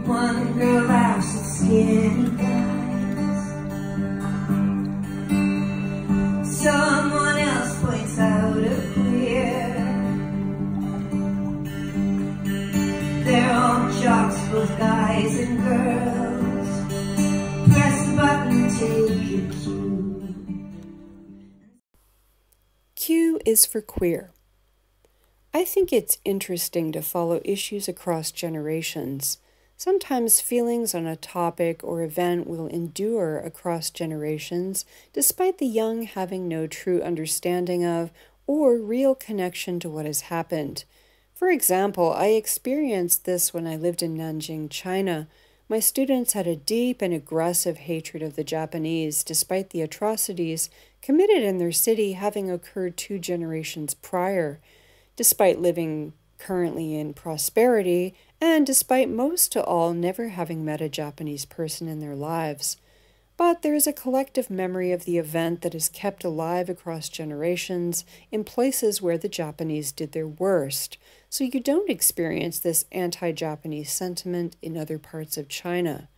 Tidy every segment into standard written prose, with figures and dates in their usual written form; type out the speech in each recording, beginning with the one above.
One girl laughs at skinny guys. Someone else points out a queer. They're all jocks, both guys and girls. Press the button, take your cue. Q is for queer. I think it's interesting to follow issues across generations. Sometimes feelings on a topic or event will endure across generations, despite the young having no true understanding of or real connection to what has happened. For example, I experienced this when I lived in Nanjing, China. My students had a deep and aggressive hatred of the Japanese, despite the atrocities committed in their city having occurred 2 generations prior. Despite living currently in prosperity, and despite most to all never having met a Japanese person in their lives. But there is a collective memory of the event that is kept alive across generations in places where the Japanese did their worst, so you don't experience this anti-Japanese sentiment in other parts of China.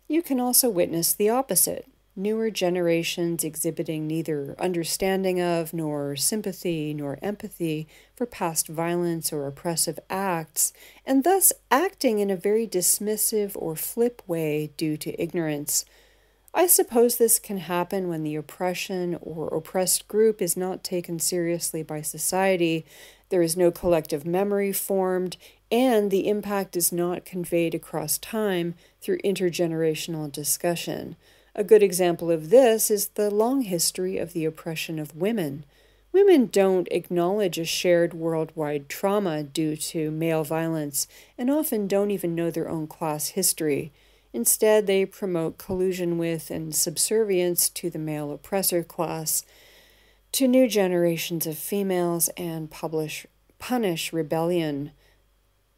You can also witness the opposite. Newer generations exhibiting neither understanding of, nor sympathy, nor empathy for past violence or oppressive acts, and thus acting in a very dismissive or flip way due to ignorance. I suppose this can happen when the oppression or oppressed group is not taken seriously by society, there is no collective memory formed, and the impact is not conveyed across time through intergenerational discussion. A good example of this is the long history of the oppression of women. Women don't acknowledge a shared worldwide trauma due to male violence and often don't even know their own class history. Instead, they promote collusion with and subservience to the male oppressor class, to new generations of females, and punish rebellion.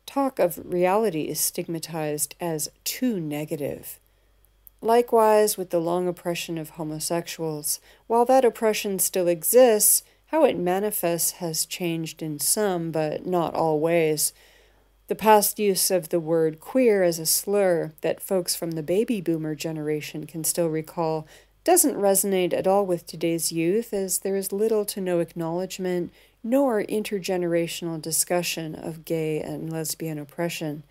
Talk of reality is stigmatized as too negative. Likewise, with the long oppression of homosexuals, while that oppression still exists, how it manifests has changed in some, but not all ways. The past use of the word queer as a slur that folks from the baby boomer generation can still recall doesn't resonate at all with today's youth, as there is little to no acknowledgement nor intergenerational discussion of gay and lesbian oppression.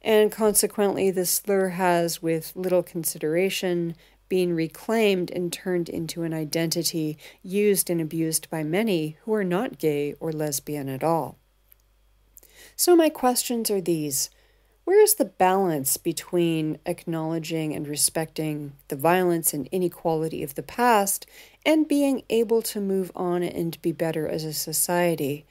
And consequently, the slur has, with little consideration, been reclaimed and turned into an identity used and abused by many who are not gay or lesbian at all. So my questions are these. Where is the balance between acknowledging and respecting the violence and inequality of the past and being able to move on and be better as a society?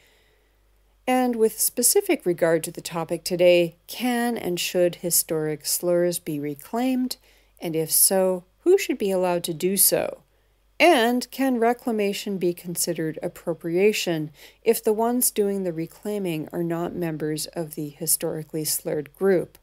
And with specific regard to the topic today, can and should historic slurs be reclaimed? And if so, who should be allowed to do so? And can reclamation be considered appropriation if the ones doing the reclaiming are not members of the historically slurred group?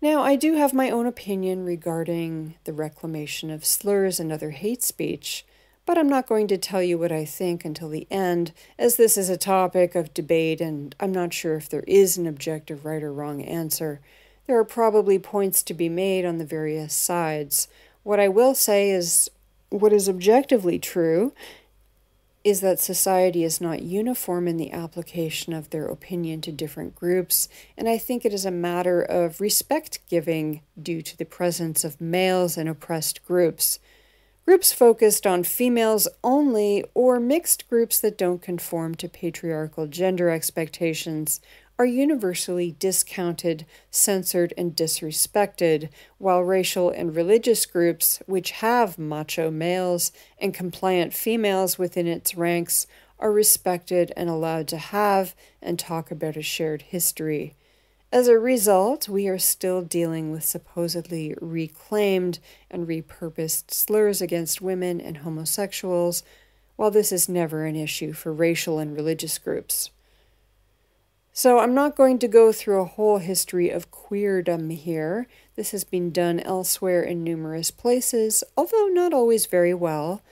Now, I do have my own opinion regarding the reclamation of slurs and other hate speech, but I'm not going to tell you what I think until the end, as this is a topic of debate and I'm not sure if there is an objective right or wrong answer. There are probably points to be made on the various sides. What I will say is, what is objectively true is that society is not uniform in the application of their opinion to different groups, and I think it is a matter of respect-giving due to the presence of males in oppressed groups. Groups focused on females only, or mixed groups that don't conform to patriarchal gender expectations, are universally discounted, censored, and disrespected, while racial and religious groups, which have macho males and compliant females within its ranks, are respected and allowed to have and talk about a shared history. As a result, we are still dealing with supposedly reclaimed and repurposed slurs against women and homosexuals, while this is never an issue for racial and religious groups. So I'm not going to go through a whole history of queerdom here. This has been done elsewhere in numerous places, although not always very well.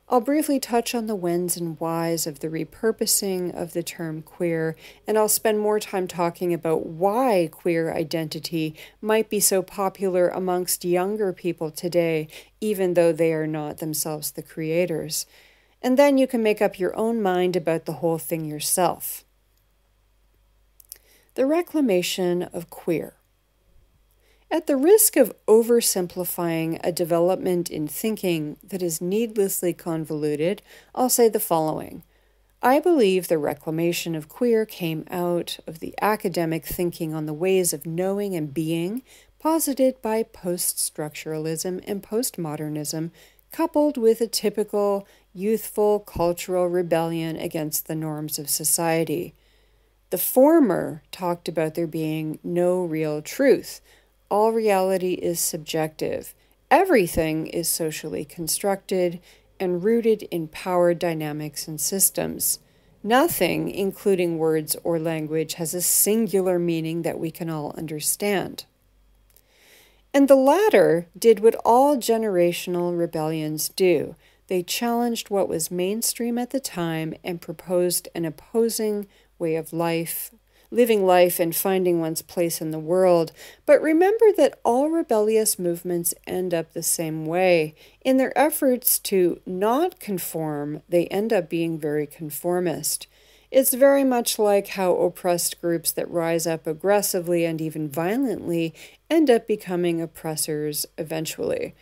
I'll briefly touch on the whens and whys of the repurposing of the term queer, and I'll spend more time talking about why queer identity might be so popular amongst younger people today, even though they are not themselves the creators. And then you can make up your own mind about the whole thing yourself. The reclamation of queer. At the risk of oversimplifying a development in thinking that is needlessly convoluted, I'll say the following. I believe the reclamation of queer came out of the academic thinking on the ways of knowing and being posited by post-structuralism and postmodernism, coupled with a typical youthful cultural rebellion against the norms of society. The former talked about there being no real truth. All reality is subjective. Everything is socially constructed and rooted in power dynamics and systems. Nothing, including words or language, has a singular meaning that we can all understand. And the latter did what all generational rebellions do. They challenged what was mainstream at the time and proposed an opposing way of life, living life and finding one's place in the world. But remember that all rebellious movements end up the same way. In their efforts to not conform, they end up being very conformist. It's very much like how oppressed groups that rise up aggressively and even violently end up becoming oppressors eventually.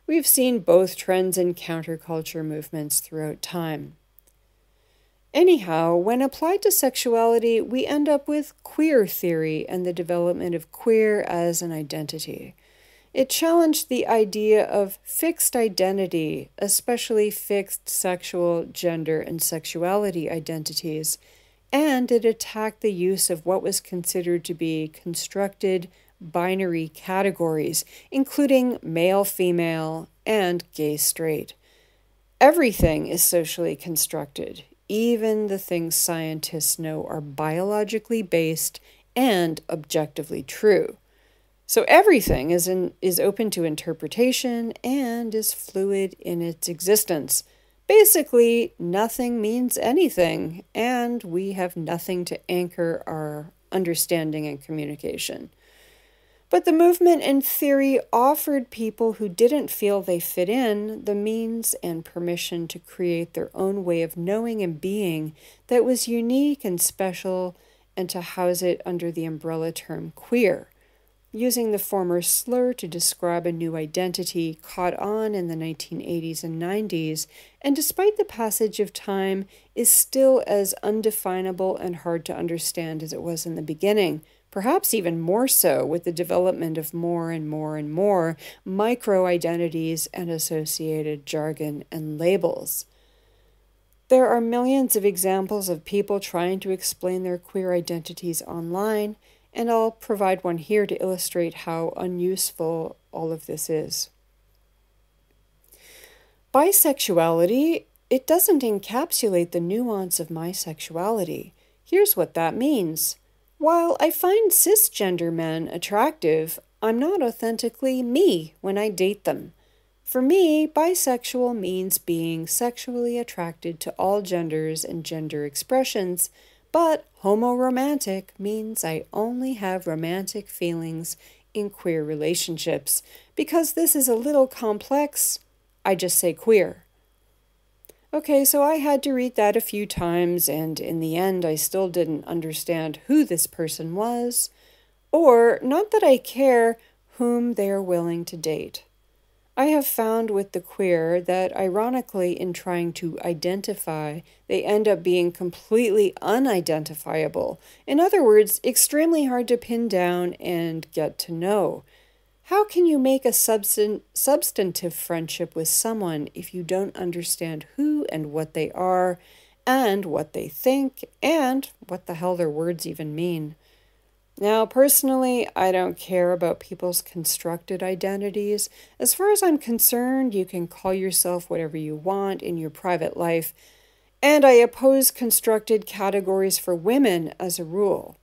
We've seen both trends in counterculture movements throughout time. Anyhow, when applied to sexuality, we end up with queer theory and the development of queer as an identity. It challenged the idea of fixed identity, especially fixed sexual, gender, and sexuality identities, and it attacked the use of what was considered to be constructed binary categories, including male-female and gay-straight. Everything is socially constructed. Even the things scientists know are biologically based and objectively true. So everything is open to interpretation and is fluid in its existence. Basically, nothing means anything, and we have nothing to anchor our understanding and communication. But the movement and theory offered people who didn't feel they fit in the means and permission to create their own way of knowing and being that was unique and special, and to house it under the umbrella term queer. Using the former slur to describe a new identity caught on in the 1980s and 90s, and despite the passage of time, is still as undefinable and hard to understand as it was in the beginning. Perhaps even more so with the development of more and more and more micro-identities and associated jargon and labels. There are millions of examples of people trying to explain their queer identities online, and I'll provide one here to illustrate how unuseful all of this is. Bisexuality, it doesn't encapsulate the nuance of my sexuality. Here's what that means. While I find cisgender men attractive, I'm not authentically me when I date them. For me, bisexual means being sexually attracted to all genders and gender expressions, but homoromantic means I only have romantic feelings in queer relationships. Because this is a little complex, I just say queer. Okay, so I had to read that a few times, and in the end, I still didn't understand who this person was, or not that I care whom they are willing to date. I have found with the queer that, ironically, in trying to identify, they end up being completely unidentifiable. In other words, extremely hard to pin down and get to know. How can you make a substantive friendship with someone if you don't understand who and what they are, and what they think, and what the hell their words even mean? Now, personally, I don't care about people's constructed identities. As far as I'm concerned, you can call yourself whatever you want in your private life, and I oppose constructed categories for women as a rule.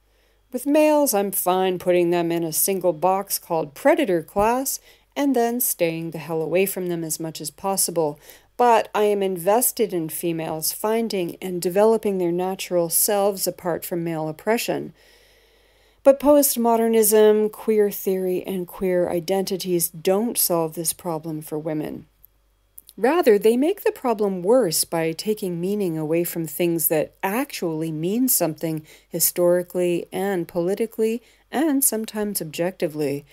With males, I'm fine putting them in a single box called predator class and then staying the hell away from them as much as possible. but I am invested in females finding and developing their natural selves apart from male oppression. But postmodernism, queer theory, and queer identities don't solve this problem for women. Rather, they make the problem worse by taking meaning away from things that actually mean something historically and politically and sometimes objectively.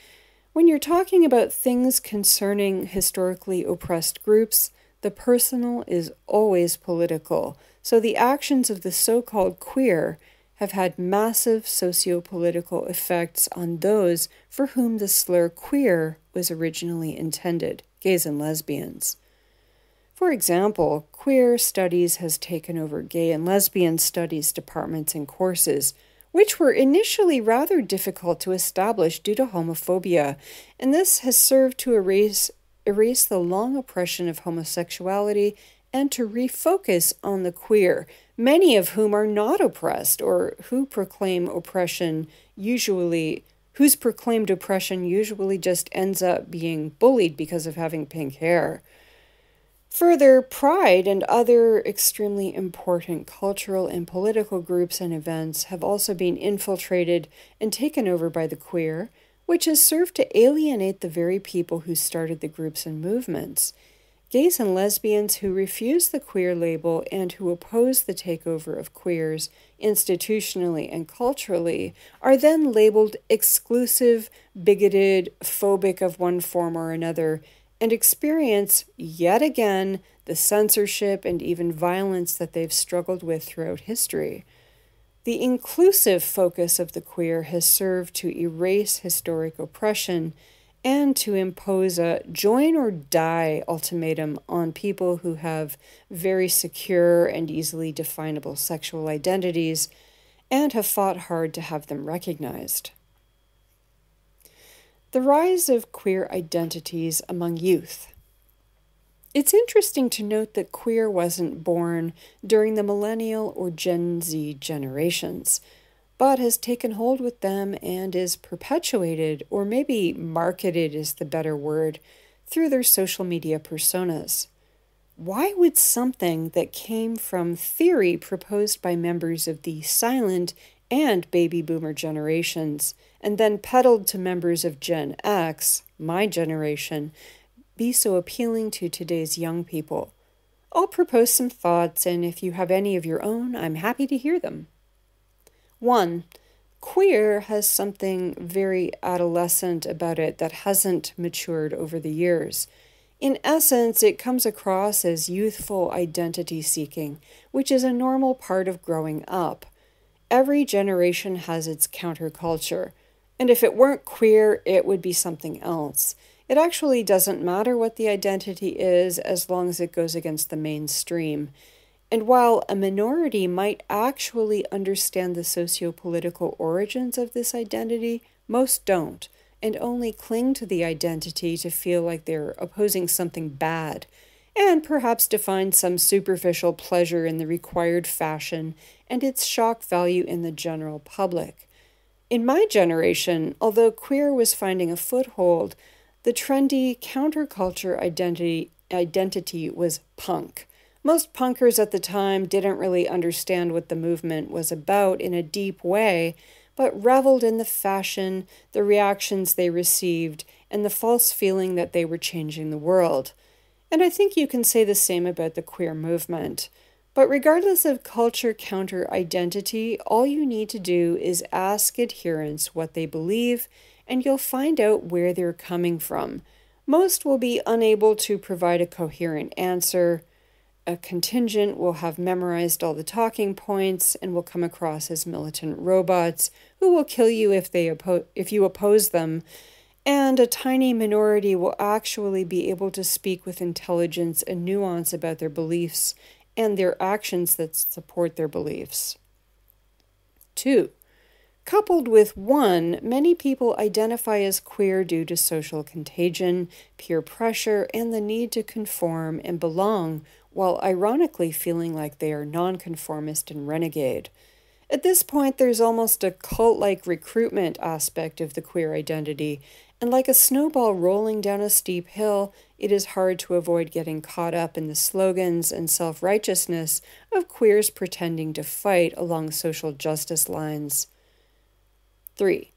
When you're talking about things concerning historically oppressed groups, the personal is always political, so the actions of the so-called queer have had massive socio-political effects on those for whom the slur queer was originally intended, gays and lesbians. For example, queer studies has taken over gay and lesbian studies departments and courses, which were initially rather difficult to establish due to homophobia, and this has served to erase the long oppression of homosexuality and to refocus on the queer, many of whom are not oppressed or whose proclaimed oppression usually just ends up being bullied because of having pink hair. Further, Pride and other extremely important cultural and political groups and events have also been infiltrated and taken over by the queer, which has served to alienate the very people who started the groups and movements. Gays and lesbians who refuse the queer label and who oppose the takeover of queers institutionally and culturally are then labeled exclusive, bigoted, phobic of one form or another, and experience, yet again, the censorship and even violence that they've struggled with throughout history. The inclusive focus of the queer has served to erase historic oppression and to impose a join or die ultimatum on people who have very secure and easily definable sexual identities and have fought hard to have them recognized. The rise of queer identities among youth. It's interesting to note that queer wasn't born during the millennial or Gen Z generations, but has taken hold with them and is perpetuated, or maybe marketed is the better word, through their social media personas. Why would something that came from theory proposed by members of the silent and baby boomer generations, and then peddled to members of Gen X, my generation, be so appealing to today's young people? I'll propose some thoughts, and if you have any of your own, I'm happy to hear them. 1. Queer has something very adolescent about it that hasn't matured over the years. In essence, it comes across as youthful identity seeking, which is a normal part of growing up. Every generation has its counterculture, and if it weren't queer, it would be something else. It actually doesn't matter what the identity is as long as it goes against the mainstream. And while a minority might actually understand the socio-political origins of this identity, most don't, and only cling to the identity to feel like they're opposing something bad, and perhaps to find some superficial pleasure in the required fashion and its shock value in the general public. In my generation, although queer was finding a foothold, the trendy counterculture identity was punk. Most punkers at the time didn't really understand what the movement was about in a deep way, but reveled in the fashion, the reactions they received, and the false feeling that they were changing the world. And I think you can say the same about the queer movement. But regardless of culture counter identity, all you need to do is ask adherents what they believe, and you'll find out where they're coming from. Most will be unable to provide a coherent answer. A contingent will have memorized all the talking points and will come across as militant robots who will kill you if you oppose them. And a tiny minority will actually be able to speak with intelligence and nuance about their beliefs and their actions that support their beliefs. 2. Coupled with 1, many people identify as queer due to social contagion, peer pressure, and the need to conform and belong, while ironically feeling like they are nonconformist and renegade. At this point, there's almost a cult-like recruitment aspect of the queer identity, and like a snowball rolling down a steep hill, it is hard to avoid getting caught up in the slogans and self-righteousness of queers pretending to fight along social justice lines. 3.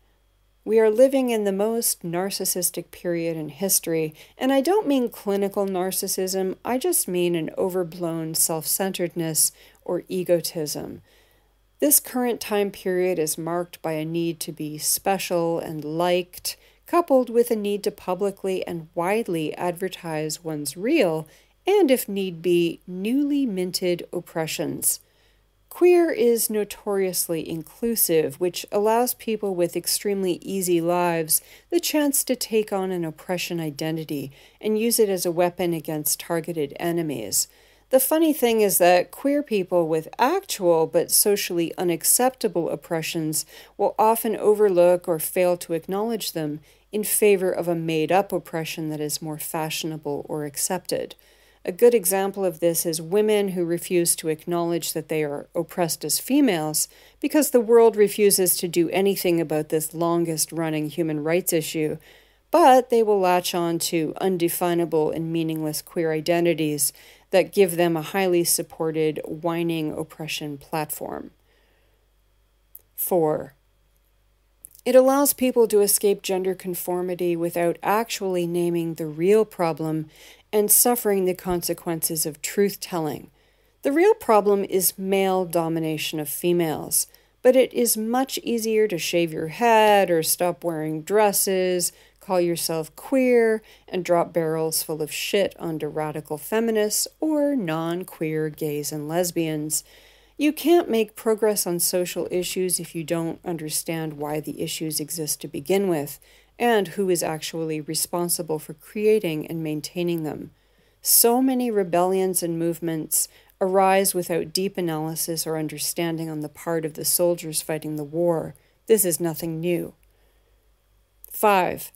We are living in the most narcissistic period in history, and I don't mean clinical narcissism, I just mean an overblown self-centeredness or egotism. This current time period is marked by a need to be special and liked, coupled with a need to publicly and widely advertise one's real, and if need be, newly minted oppressions. Queer is notoriously inclusive, which allows people with extremely easy lives the chance to take on an oppression identity and use it as a weapon against targeted enemies. The funny thing is that queer people with actual but socially unacceptable oppressions will often overlook or fail to acknowledge them in favor of a made-up oppression that is more fashionable or accepted. A good example of this is women who refuse to acknowledge that they are oppressed as females because the world refuses to do anything about this longest-running human rights issue, but they will latch on to undefinable and meaningless queer identities that give them a highly supported, whining oppression platform. 4. It allows people to escape gender conformity without actually naming the real problem and suffering the consequences of truth-telling. The real problem is male domination of females, but it is much easier to shave your head or stop wearing dresses, call yourself queer, and drop barrels full of shit onto radical feminists or non-queer gays and lesbians. You can't make progress on social issues if you don't understand why the issues exist to begin with, and who is actually responsible for creating and maintaining them. So many rebellions and movements arise without deep analysis or understanding on the part of the soldiers fighting the war. This is nothing new. 5.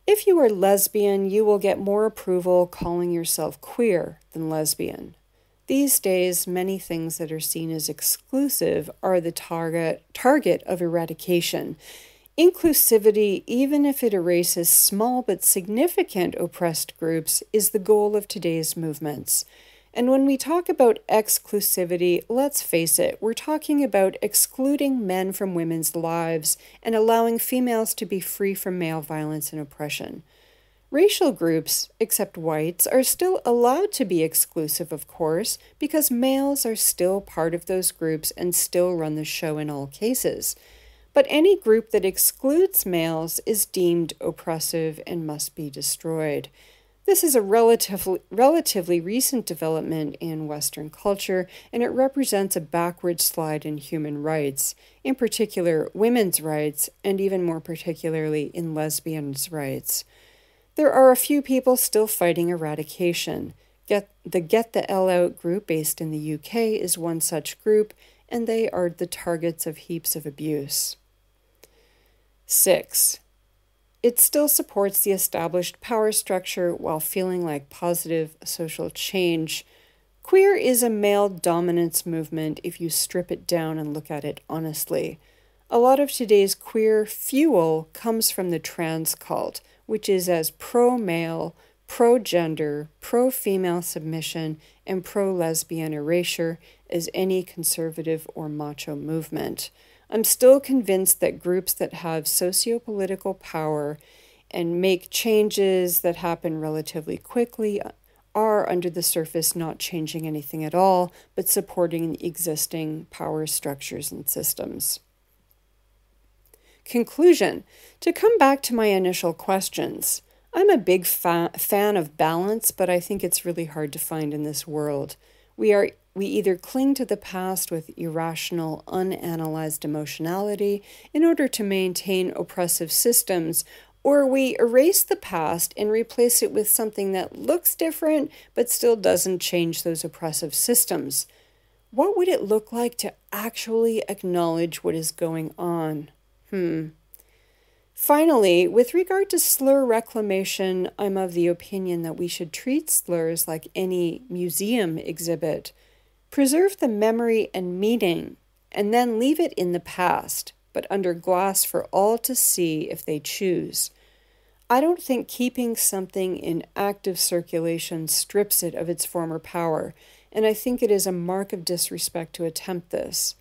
If you are lesbian, you will get more approval calling yourself queer than lesbian. These days, many things that are seen as exclusive are the target of eradication. Inclusivity, even if it erases small but significant oppressed groups, is the goal of today's movements. And when we talk about exclusivity, let's face it, we're talking about excluding men from women's lives and allowing females to be free from male violence and oppression. Racial groups, except whites, are still allowed to be exclusive, of course, because males are still part of those groups and still run the show in all cases. But any group that excludes males is deemed oppressive and must be destroyed. This is a relatively recent development in Western culture, and it represents a backward slide in human rights, in particular women's rights, and even more particularly in lesbians' rights. There are a few people still fighting eradication. The Get the L Out group based in the UK is one such group, and they are the targets of heaps of abuse. 6. It still supports the established power structure while feeling like positive social change. Queer is a male dominance movement if you strip it down and look at it honestly. A lot of today's queer fuel comes from the trans cult, which is as pro-male, pro-gender, pro-female submission, and pro-lesbian erasure as any conservative or macho movement. I'm still convinced that groups that have socio-political power and make changes that happen relatively quickly are, under the surface, not changing anything at all, but supporting the existing power structures and systems. Conclusion. To come back to my initial questions, I'm a big fan of balance, but I think it's really hard to find in this world. We either cling to the past with irrational, unanalyzed emotionality in order to maintain oppressive systems, or we erase the past and replace it with something that looks different but still doesn't change those oppressive systems. What would it look like to actually acknowledge what is going on? Finally, with regard to slur reclamation, I'm of the opinion that we should treat slurs like any museum exhibit. Preserve the memory and meaning, and then leave it in the past, but under glass for all to see if they choose. I don't think keeping something in active circulation strips it of its former power, and I think it is a mark of disrespect to attempt this.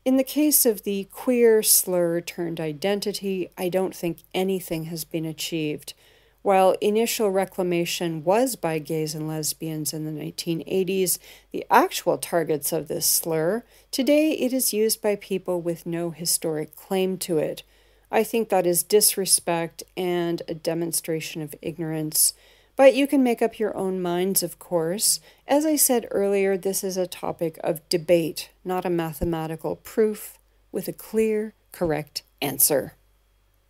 In the case of the queer slur turned identity, I don't think anything has been achieved. While initial reclamation was by gays and lesbians in the 1980s, the actual targets of this slur, today it is used by people with no historic claim to it. I think that is disrespect and a demonstration of ignorance. But you can make up your own minds, of course. As I said earlier, this is a topic of debate, not a mathematical proof with a clear, correct answer.